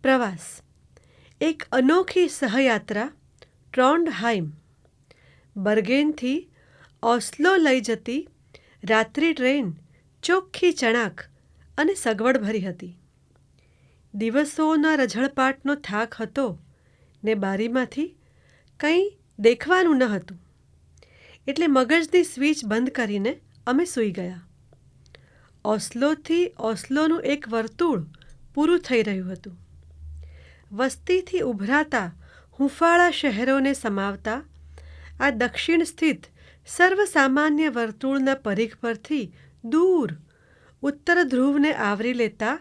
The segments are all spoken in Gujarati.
પ્રવાસ. એક અનોખી સહયાત્રા ટ્રોન્ડહાઈમ. બર્ગેનથી ઓસ્લો લઈ જતી રાત્રિ ટ્રેન ચોખ્ખી ચણાક અને સગવડભરી હતી. દિવસોના રઝળપાટનો થાક હતો ને બારીમાંથી કંઈ દેખવાનું ન હતું, એટલે મગજની સ્વિચ બંધ કરીને અમે સૂઈ ગયા. ઓસ્લોથી ઓસ્લોનું એક વર્તુળ પૂરું થઈ રહ્યું હતું. વસ્તીથી ઉભરાતા હૂંફાળા શહેરોને સમાવતા આ દક્ષિણ સ્થિત સર્વસામાન્ય વર્તુળના પરિઘ પરથી દૂર ઉત્તર ધ્રુવને આવરી લેતા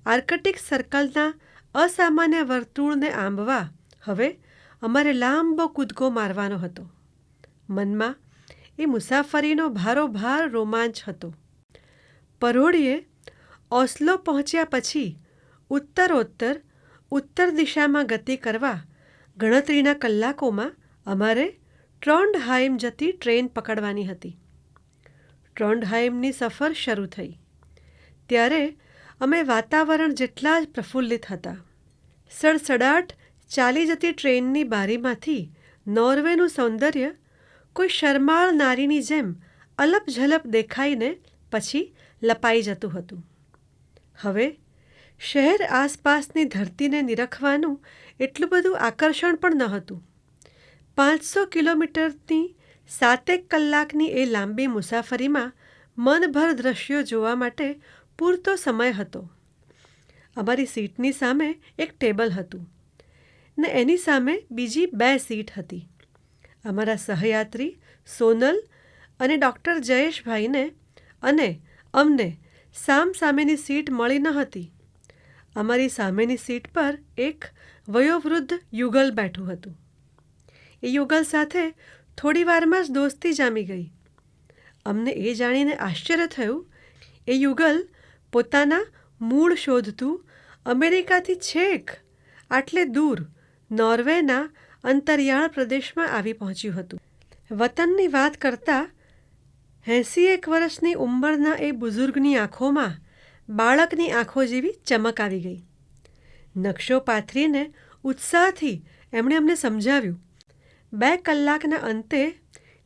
આર્કટિક સર્કલના અસામાન્ય વર્તુળને આંબવા હવે અમારે લાંબો કૂદકો મારવાનો હતો. મનમાં એ મુસાફરીનો ભારોભાર રોમાંચ હતો. પરોઢિયે ઓસ્લો પહોંચ્યા પછી ઉત્તરોત્તર ઉત્તર દિશામાં ગતિ કરવા ગણતરીના કલાકોમાં અમારે ટ્રોન્ડહાઈમ જતી ટ્રેન પકડવાની હતી. ટ્રોન્ડહાઈમની સફર શરૂ થઈ ત્યારે અમે વાતાવરણ જેટલા જ પ્રફુલ્લિત હતા. સડસડાટ ચાલી જતી ટ્રેનની બારીમાંથી નોર્વેનું સૌંદર્ય કોઈ શરમાળ નારીની જેમ અલપ-ઝલપ દેખાઈને પછી લપાઈ જતું હતું. હવે શહેર આસપાસની ધરતીને નિરખવાનું એટલું બધું આકર્ષણ પણ ન હતું. 500 કિલોમીટરની 7 કલાકની એ લાંબી મુસાફરીમાં મનભર દ્રશ્યો જોવા માટે પૂરતો સમય હતો. અમારી સીટની સામે એક ટેબલ હતું ને એની સામે બીજી 2 સીટ હતી. અમારા સહયાત્રી સોનલ અને ડૉક્ટર જયેશભાઈને અને અમને સામસામેની સીટ મળી ન હતી. અમારી સામેની સીટ પર એક વયોવૃદ્ધ યુગલ બેઠું હતું. એ યુગલ સાથે થોડી વારમાં જ દોસ્તી જામી ગઈ. અમને એ જાણીને આશ્ચર્ય થયું, એ યુગલ પોતાના મૂળ શોધતું અમેરિકાથી છેક આટલે દૂર નોર્વેના અંતરિયાળ પ્રદેશમાં આવી પહોંચ્યું હતું. વતનની વાત કરતાં 80 વર્ષની ઉંમરના એ બુઝુર્ગની આંખોમાં બાળકની આંખો જેવી ચમક આવી ગઈ. નકશો પાથરીને ઉત્સાહથી એમણે અમને સમજાવ્યું, 2 કલાકના અંતે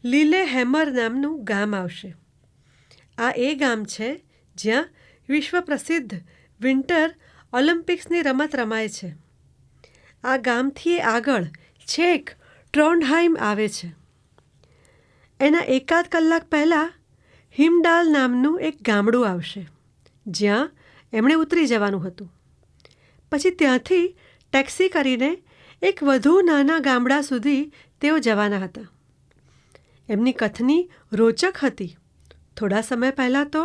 લીલેહેમર નામનું ગામ આવશે. આ એ ગામ છે જ્યાં વિશ્વ પ્રસિદ્ધ વિન્ટર ઓલિમ્પિક્સની રમત રમાય છે. આ ગામથી આગળ છેક ટ્રોન્ડહાઈમ આવે છે. એના એકાદ કલાક પહેલાં હિમડાલ નામનું એક ગામડું આવશે જ્યાં એમણે ઉતરી જવાનું હતું. પછી ત્યાંથી ટેક્સી કરીને એક વધુ નાના ગામડા સુધી તેઓ જવાના હતા. એમની કથની રોચક હતી. થોડા સમય પહેલાં તો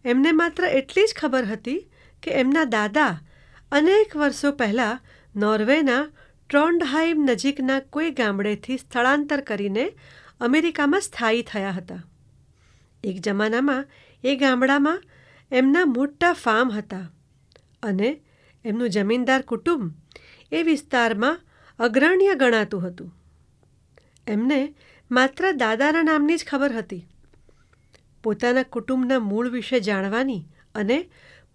એમને માત્ર એટલી જ ખબર હતી કે એમના દાદા અનેક વર્ષો પહેલાં નોર્વેના ટ્રોન્ડહાઈમ નજીકના કોઈ ગામડેથી સ્થળાંતર કરીને અમેરિકામાં સ્થાયી થયા હતા. એક જમાનામાં એ ગામડામાં એમના મોટા ફાર્મ હતા અને એમનું જમીનદાર કુટુંબ એ વિસ્તારમાં અગ્રણ્ય ગણાતું હતું. એમને માત્ર દાદાના નામની જ ખબર હતી. પોતાના કુટુંબના મૂળ વિશે જાણવાની અને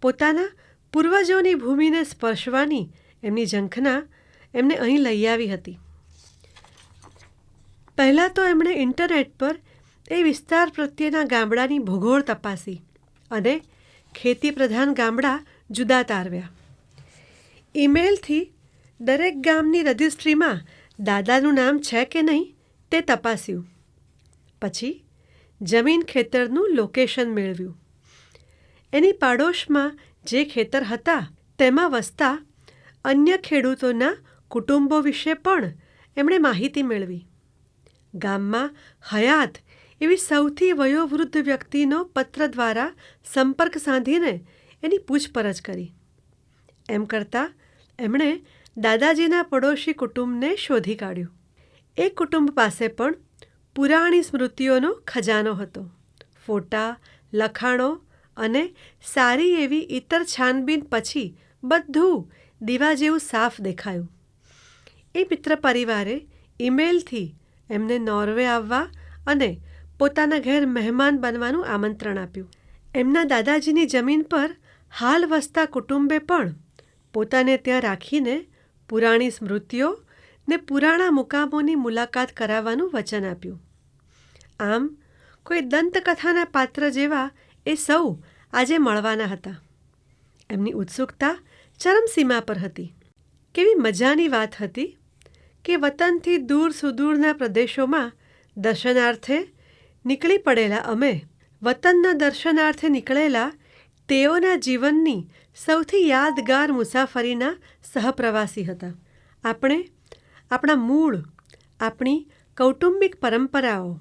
પોતાના પૂર્વજોની ભૂમિને સ્પર્શવાની એમની ઝંખના એમને અહીં લઈ આવી હતી. પહેલાં તો એમણે ઇન્ટરનેટ પર એ વિસ્તાર પ્રત્યેના ગામડાની ભૂગોળ તપાસી અને ખેતી પ્રધાન ગામડા જુદા તારવ્યા. ઈમેલથી દરેક ગામની રજિસ્ટ્રીમાં દાદાનું નામ છે કે નહીં તે તપાસ્યું. પછી જમીન ખેતરનું લોકેશન મેળવ્યું. એની પાડોશમાં જે ખેતર હતા તેમાં વસતા અન્ય ખેડૂતોના કુટુંબો વિશે પણ એમણે માહિતી મેળવી. ગામમાં હયાત એવી સૌથી વયોવૃદ્ધ વ્યક્તિનો પત્ર દ્વારા સંપર્ક સાધીને એની પૂછપરછ કરી. એમ કરતાં એમણે દાદાજીના પડોશી કુટુંબને શોધી કાઢ્યું. એ કુટુંબ પાસે પણ પુરાણી સ્મૃતિઓનો ખજાનો હતો. ફોટા, લખાણો અને સારી એવી ઇતર છાનબીન પછી બધું દીવા જેવું સાફ દેખાયું. એ મિત્ર પરિવારે ઈમેલથી એમને નોર્વે આવવા અને પોતાના ઘેર મહેમાન બનવાનું આમંત્રણ આપ્યું. એમના દાદાજીની જમીન પર હાલ વસતા કુટુંબે પણ પોતાને ત્યાં રાખીને પુરાણી સ્મૃતિઓ ને પુરાણા મુકામોની મુલાકાત કરાવવાનું વચન આપ્યું. આમ કોઈ દંતકથાના પાત્ર જેવા એ સૌ આજે મળવાના હતા. એમની ઉત્સુકતા ચરમસીમા પર હતી. કેવી મજાની વાત હતી કે વતનથી દૂર સુદૂરના પ્રદેશોમાં દર્શનાર્થે નીકળી પડેલા અમે વતનના દર્શનાર્થે નીકળેલા તેઓના જીવનની સૌથી યાદગાર મુસાફરીના સહપ્રવાસી હતા. આપણે આપણા મૂળ, આપણી કૌટુંબિક પરંપરાઓ,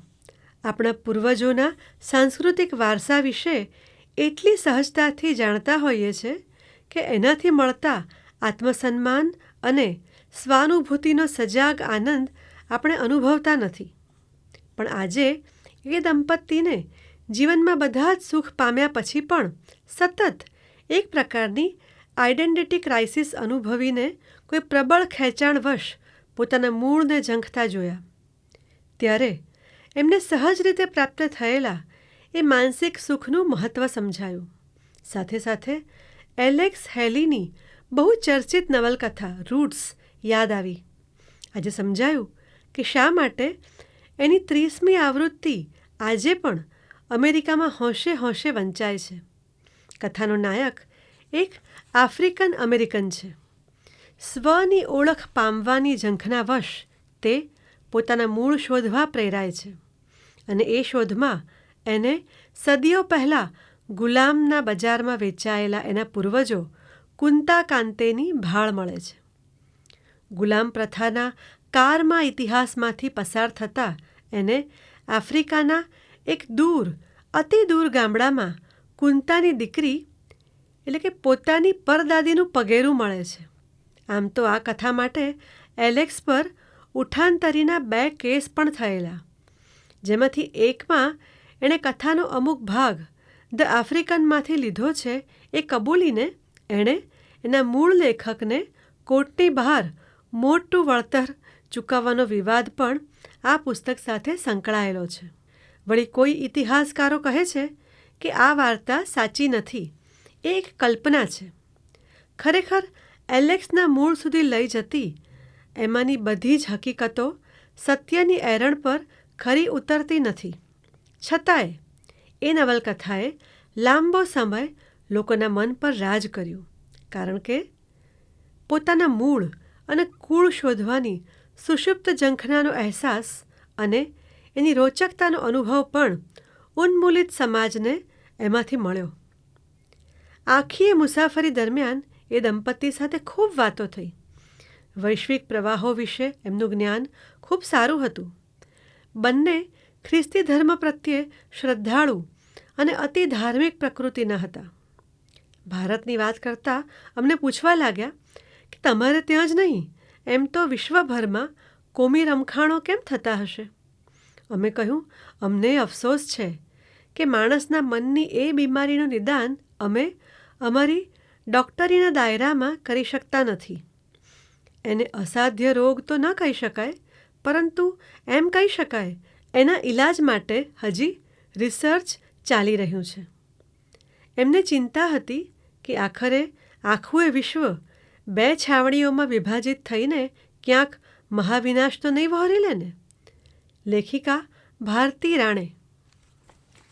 આપણા પૂર્વજોના સાંસ્કૃતિક વારસા વિશે એટલી સહજતાથી જાણતા હોઈએ છીએ કે એનાથી મળતા આત્મસન્માન અને સ્વાનુભૂતિનો સજાગ આનંદ આપણે અનુભવતા નથી. પણ આજે એ દંપતીને જીવનમાં બધા જ સુખ પામ્યા પછી પણ સતત એક પ્રકારની આઇડેન્ટિટી ક્રાઇસિસ અનુભવીને કોઈ પ્રબળ ખેંચાણવશ પોતાના મૂળને ઝંખતા જોયા. ત્યારે એમને સહજ રીતે પ્રાપ્ત થયેલા એ માનસિક સુખનું મહત્ત્વ સમજાયું. સાથે સાથે એલેક્સ હેલીની બહુ ચર્ચિત નવલકથા રૂટ્સ યાદ આવી. આજે સમજાયું કે શા માટે એની 30મી આવૃત્તિ આજે પણ અમેરિકામાં હોંશે હોંશે વંચાય છે. કથાનો નાયક એક આફ્રિકન અમેરિકન છે. સ્વની ઓળખ પામવાની ઝંખના વશ તે પોતાના મૂળ શોધવા પ્રેરાય છે અને એ શોધમાં એને સદીઓ પહેલાં ગુલામના બજારમાં વેચાયેલા એના પૂર્વજો કુંતા કાંતેની ભાળ મળે છે. ગુલામ પ્રથાના કારમા ઇતિહાસમાંથી પસાર થતાં એને આફ્રિકાના એક દૂર, અતિ દૂર ગામડામાં કુંતાની દીકરી એટલે કે પોતાની પરદાદીનું પગેરું મળે છે. આમ તો આ કથા માટે એલેક્સ પર ઉઠાંતરીના 2 કેસ પણ થયેલા, જેમાંથી એકમાં એણે કથાનો અમુક ભાગ ધ આફ્રિકનમાંથી લીધો છે એ કબૂલીને એણે એના મૂળ લેખકને કોર્ટની બહાર મોટું વળતર ચૂકવવાનો વિવાદ પણ આ પુસ્તક સાથે સંકળાયેલો છે. વળી કોઈ ઇતિહાસકારો કહે છે કે આ વાર્તા સાચી નથી, એ એક કલ્પના છે. ખરેખર એલેક્સના મૂળ સુધી લઈ જતી એમાંની બધી જ હકીકતો સત્યની એરણ પર ખરી ઉતરતી નથી. છતાંય એ નવલકથાએ લાંબો સમય લોકોના મન પર રાજ કર્યું, કારણ કે પોતાના મૂળ અને કૂળ શોધવાની સુષુપ્ત ઝંખનાનો અહેસાસ અને એની રોચકતાનો અનુભવ પણ ઉન્મૂલિત સમાજને એમાંથી મળ્યો. આખી એ મુસાફરી દરમિયાન એ દંપતી સાથે ખૂબ વાતો થઈ. વૈશ્વિક પ્રવાહો વિશે એમનું જ્ઞાન ખૂબ સારું હતું. બંને ખ્રિસ્તી ધર્મ પ્રત્યે શ્રદ્ધાળુ અને અતિ ધાર્મિક પ્રકૃતિના હતા. ભારતની વાત કરતાં અમને પૂછવા લાગ્યા કે તમારે ત્યાં જ નહીં, એમ તો વિશ્વભરમાં કોમી રમખાણો કેમ થતા હશે? અમે કહ્યું, અમને અફસોસ છે કે માણસના મનની એ બીમારીનું નિદાન અમે અમારી ડૉક્ટરીના દાયરામાં કરી શકતા નથી. એને અસાધ્ય રોગ તો ન કહી શકાય, પરંતુ એમ કહી શકાય એના ઈલાજ માટે હજી રિસર્ચ ચાલી રહ્યું છે. એમને ચિંતા હતી કે આખરે આખું એ વિશ્વ 2 છાવણીઓમાં વિભાજિત થઈને ક્યાંક મહાવિનાશ તો નહીં વહોરી લે ને. લેખિકા ભારતી રાણે